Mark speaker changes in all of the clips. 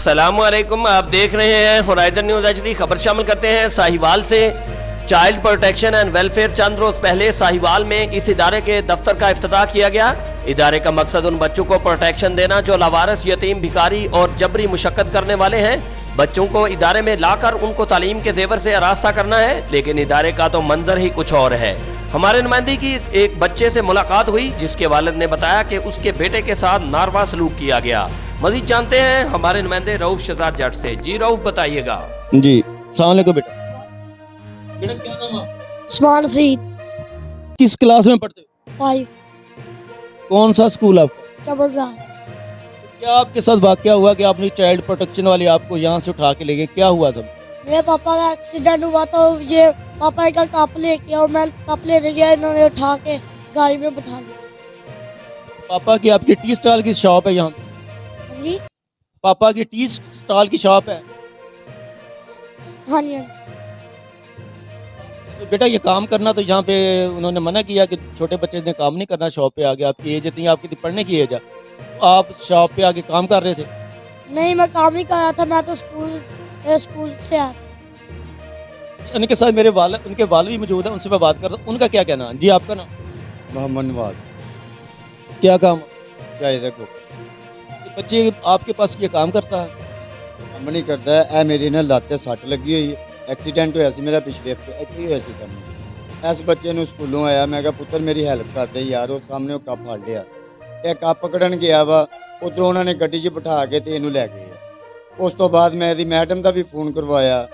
Speaker 1: अस्सलामुअलैकुम। आप देख रहे हैं होराइजन न्यूज़ HD। खबर शामिल करते हैं साहिवाल से। चाइल्ड प्रोटेक्शन एंड वेलफेयर चंद रोज पहले साहिवाल में इस इदारे के दफ्तर का इफ्तिताह किया गया। इदारे का मकसद उन बच्चों को प्रोटेक्शन देना जो लावारिस, यतीम, भिखारी और जबरी मुशक्कत करने वाले हैं। बच्चों को इदारे में लाकर उनको तालीम के जेवर से आरास्ता करना है, लेकिन इदारे का तो मंजर ही कुछ और है। हमारे नुमाइंदे की एक बच्चे से मुलाकात हुई जिसके वालिद ने बताया कि उसके बेटे के साथ नारवा सलूक किया गया। मजीद जानते हैं हमारे नुमाइंदे रऊफ शहजाद जट से। जी रऊफ, बताइएगा।
Speaker 2: जी, अस्सलाम वालेकुम बेटा। बेटा क्या नाम है?
Speaker 3: उस्मान फरीद।
Speaker 2: किस क्लास में पढ़ते हो?
Speaker 3: 5
Speaker 2: कौन सा स्कूल आपका?
Speaker 3: जबलजान।
Speaker 2: क्या आपके साथ वाकया हुआ कि आपने चाइल्ड प्रोटेक्शन वाले आपको यहाँ से उठा के ले गए? क्या हुआ था?
Speaker 3: मेरे पापा का एक्सीडेंट हुआ तो ये पापा का कप लेके और मैं कप लेने गया, इन्होंने उठा के गाड़ी में बिठा लिया।
Speaker 2: पापा की आपकी टी स्टॉल की शॉप है यहाँ?
Speaker 3: जी
Speaker 2: पापा की टी स्टॉल की शॉप है?
Speaker 3: हाँ जी।
Speaker 2: तो बेटा ये काम करना तो यहाँ पे उन्होंने मना किया कि छोटे बच्चे ने काम नहीं करना, शॉप पे आगे। आपकी एज इतनी, आपकी पढ़ने की एज है, तो आप शॉप पे आगे काम कर रहे थे?
Speaker 3: नहीं, मैं काम नहीं कर रहा था, मैं तो स्कूल से आया।
Speaker 2: उनके साथ मेरे उनके वालिद भी मौजूद है, उनसे मैं बात करता हूँ। उनका क्या कहना है? जी, आपका नाम?
Speaker 4: मोहम्मद नवाज।
Speaker 2: क्या काम?
Speaker 4: चाहे देखो
Speaker 2: बच्चे आपके पास ये काम करता है?
Speaker 4: ਕੰਮ ਨਹੀਂ ਕਰਦਾ ਐ ਮੇਰੀ ਨਾ ਲੱਤ ਤੇ ਸੱਟ ਲੱਗੀ ਹੋਈ ਐਕਸੀਡੈਂਟ ਹੋਇਆ ਸੀ ਮੇਰਾ ਪਿਛਲੇ ਹਫਤੇ ਇੱਥੇ ਹੀ ਹੋਇਆ ਸੀ ਸਾਹਮਣੇ। ਇਸ ਬੱਚੇ ਨੂੰ ਸਕੂਲੋਂ ਆਇਆ, ਮੈਂ ਕਿਹਾ ਪੁੱਤਰ ਮੇਰੀ ਹੈਲਪ ਕਰਦੇ ਯਾਰ। ਉਹ ਸਾਹਮਣੇ ਉਹ ਕੱਪ ਫੜ ਲਿਆ, ਇਹ ਕੱਪ ਪਕੜਨ ਗਿਆ ਵਾ, ਉਧਰੋਂ ਉਹਨਾਂ ਨੇ ਗੱਡੀ 'ਚ ਬਿਠਾ ਕੇ ਤੇ ਇਹਨੂੰ ਲੈ ਗਏ ਆ। ਉਸ ਤੋਂ ਬਾਅਦ ਮੈਂ ਇਹਦੀ ਮੈਡਮ ਦਾ ਵੀ ਫੋਨ ਕਰਵਾਇਆ,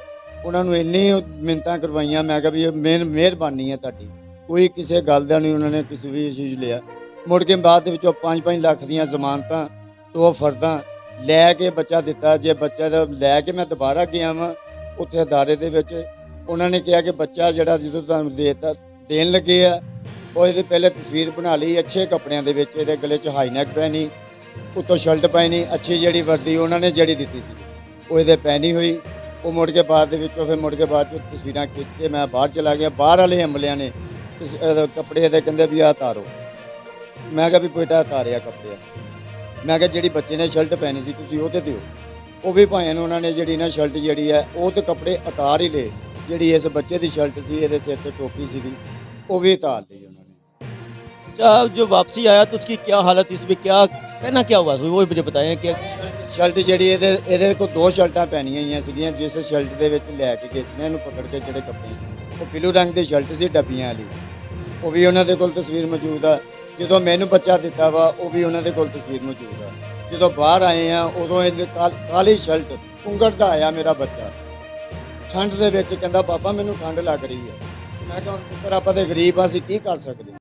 Speaker 4: ਉਹਨਾਂ ਨੂੰ ਇੰਨੀ ਮਿੰਨਤਾਂ ਕਰਵਾਈਆਂ। ਮੈਂ ਕਿਹਾ ਵੀ ਇਹ ਮਿਹਰਬਾਨੀ ਹੈ ਤੁਹਾਡੀ, ਕੋਈ ਕਿਸੇ ਗੱਲ ਦਾ ਨਹੀਂ ਉਹਨਾਂ ਨੇ ਕਿਸੇ ਵੀ ਚੀਜ਼ ਲਿਆ। ਮੁੜ ਕੇ ਬਾਅਦ ਦੇ ਵਿੱਚੋਂ 5-5 ਲੱਖ ਦੀਆਂ ਜ਼ਮਾਨਤਾਂ 2 ਫਰਦਾਂ ਲੈ ਕੇ ਬੱਚਾ ਦਿੱਤਾ। ਜੇ ਬੱਚਾ ਦਾ ਲੈ ਕੇ ਮੈਂ ਦੁਬਾਰਾ ਗਿਆ ਵਾਂ ਉੱਥੇ ਅਦਾਰੇ ਦੇ ਵਿੱਚ, ਉਹਨਾਂ ਨੇ ਕਿਹਾ ਕਿ ਬੱਚਾ ਜਿਹੜਾ ਜਦੋਂ ਤੁਹਾਨੂੰ ਦੇਣ ਲੱਗੇ ਆ, ਉਹ ਇਹਦੀ ਪਹਿਲੇ ਤਸਵੀਰ ਬਣਾ ਲਈ ਅੱਛੇ ਕੱਪੜਿਆਂ ਦੇ ਵਿੱਚ, ਇਹਦੇ ਗਲੇ 'ਚ ਹਾਈ ਨੈਕ ਪਹਿਨੀ, ਉੱਤੋਂ ਸ਼ਰਟ ਪਹਿਨੀ, ਅੱਛੀ ਜਿਹੜੀ ਵਰਦੀ ਉਹਨਾਂ ਨੇ ਜਿਹੜੀ ਦਿੱਤੀ ਸੀ ਉਹ ਇਹਦੇ ਪਹਿਨੀ ਹੋਈ। ਉਹ ਮੁੜ ਕੇ ਬਾਅਦ ਦੇ ਵਿੱਚੋਂ ਫਿਰ ਮੁੜ ਕੇ ਬਾਅਦ 'ਚੋਂ ਤਸਵੀਰਾਂ ਖਿੱਚ ਕੇ ਮੈਂ ਬਾਹਰ ਚਲਾ ਗਿਆ। ਬਾਹਰ ਵਾਲੇ ਅਮਲਿਆਂ ਨੇ ਕੱਪੜੇ ਇਹਦੇ ਕਹਿੰਦੇ ਵੀ ਆਹ ਉਤਾਰੋ। ਮੈਂ ਕਿਹਾ ਵੀ ਬੇਟਾ ਉਤਾਰਿਆ ਕੱਪੜੇ। ਮੈਂ ਕਿਹਾ ਜਿਹੜੀ ਬੱਚੇ ਨੇ ਸ਼ਰਟ ਪਹਿਨੀ ਸੀ ਤੁਸੀਂ ਉਹ ਤੇ ਦਿਓ। ਉਹ ਵੀ ਭਾਵੇਂ ਉਹਨਾਂ ਨੇ ਜਿਹੜੀ ਨਾ ਸ਼ਰਟ ਜਿਹੜੀ ਹੈ ਉਹ ਤੇ ਕੱਪੜੇ ਉਤਾਰ ਹੀ ਲਏ। ਜਿਹੜੀ ਇਸ ਬੱਚੇ ਦੀ ਸ਼ਰਟ ਸੀ, ਇਹਦੇ ਸਿਰ ਤੇ ਟੋਪੀ ਸੀਗੀ, ਉਹ ਵੀ उतार ली उन्होंने।
Speaker 2: अच्छा, जो वापसी आया तो उसकी क्या हालत, इसमें क्या कहना क्या हुआ वो मुझे बताएं। कि
Speaker 4: ਸ਼ਰਟ ਜਿਹੜੀ ਇਹਦੇ ਕੋਲ 2 ਸ਼ਰਟਾਂ ਪਹਿਨੀਆਂ ਹੋਈਆਂ ਸੀਗੀਆਂ। ਜਿਸ ਸ਼ਰਟ ਦੇ ਵਿੱਚ ਲੈ ਕੇ ਗਏ ਸੀ ਨਾ ਇਹਨੂੰ ਪਕੜ ਕੇ, ਜਿਹੜੇ ਕੱਪੜੇ, ਉਹ ਬਲੂ ਰੰਗ ਦੀ ਸ਼ਰਟ ਸੀ ਡੱਬੀਆਂ ਵਾਲੀ, ਉਹ ਵੀ ਉਹਨਾਂ ਦੇ ਕੋਲ ਤਸਵੀਰ ਮੌਜੂਦ ਆ। ਜਦੋਂ ਮੈਨੂੰ ਬੱਚਾ ਦਿੱਤਾ ਵਾ ਉਹ ਵੀ ਉਹਨਾਂ ਦੇ ਕੋਲ ਤਸਵੀਰ ਮੌਜੂਦ ਆ। ਜਦੋਂ ਬਾਹਰ ਆਏ ਆ ਉਦੋਂ ਇਹ ਕਾਲੀ ਸ਼ਰਟ ਕੁੰਗੜਦਾ ਆਇਆ ਮੇਰਾ ਬੱਚਾ ਠੰਡ ਦੇ ਵਿੱਚ, ਕਹਿੰਦਾ ਪਾਪਾ ਮੈਨੂੰ ਠੰਡ ਲੱਗ ਰਹੀ ਹੈ। ਮੈਂ ਕਿਹਾ ਹੁਣ ਪੁੱਤਰ ਆਪਾਂ ਤੇ ਗਰੀਬ ਆ, ਅਸੀਂ ਕੀ ਕਰ ਸਕਦੇ।